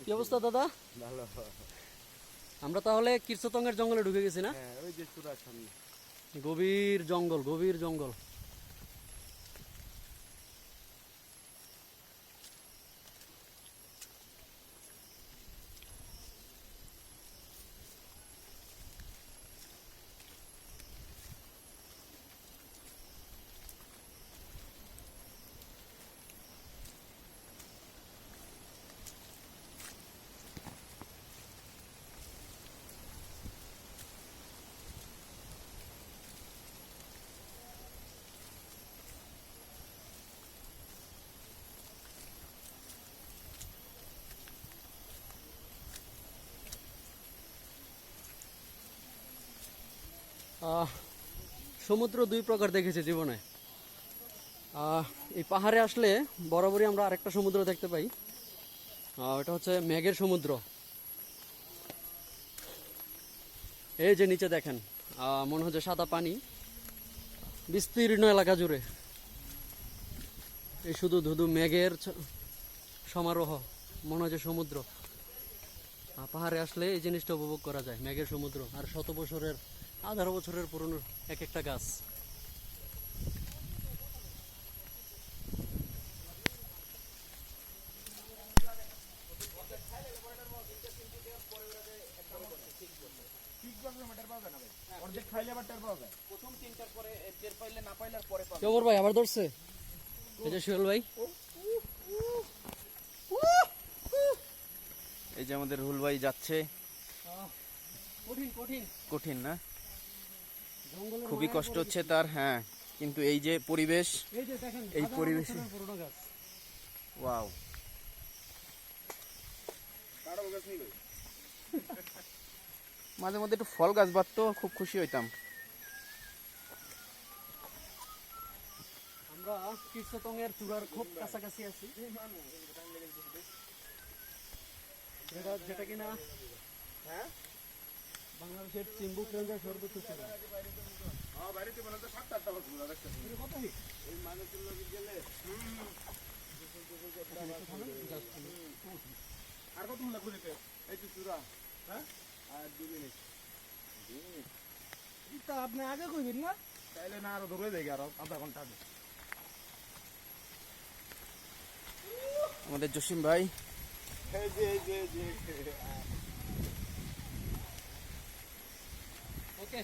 কি অবস্থা দাদা? ভালো। আমরা তাহলে কীর্ততঙ্গের জঙ্গলে ঢুকে গেছি না? হ্যাঁ, ওই যে চূড়ার সামনে। গভীর জঙ্গল, গভীর জঙ্গল। সমুদ্র দুই প্রকার দেখেছি জীবনে। এই পাহাড়ে আসলে বরাবরই আমরা আরেকটা সমুদ্র দেখতে পাই। এটা হচ্ছে মেঘের সমুদ্র। এই যে নিচে দেখেন, মনে হচ্ছে সাদা পানি, বিস্তীর্ণ এলাকা জুড়ে এই শুধু ধুধু মেঘের সমারোহ, মনে হচ্ছে সমুদ্র। পাহাড়ে আসলে এই জিনিসটা উপভোগ করা যায়, মেঘের সমুদ্র আর শত বছরের, 18 বছরের পুরনো এক একটা গাছ। কেমন ভাই আবার ধরছে? এই যে সোহেল ভাই, এই যে আমাদের হুল ভাই যাচ্ছে। কঠিন কঠিন কঠিন না, জঙ্গলের খুবই মায়ায় কষ্ট পড়ে হচ্ছে তার। হ্যাঁ, কিন্তু এই যে পরিবেশ, এই যে দেখেন এই হাজার পরিবেশে বছরের পুরনো গাছ। ওয়াও। মাঝে মধ্যে একটু ফল গাছ বাঁধতো, খুব খুশি হইতাম। আমরা কীর্ততঙ্গের চূড়ার খুব কাছাকাছি আছি, যেটা কিনা বাংলাদেশের চিম্বুক রেঞ্জের সর্বোচ্চ চূড়া। আর কত লাগবে যেতে? এই তো চূড়া। হ্যাঁ, আর 2 মিনিট। 2 মিনিট তা আপনি আগে কইবেন না? তাইলে না, আরো ধরে যাই, আরো আধা ঘন্টা আগে। আমাদের জসিম ভাই, এই যে ওকে।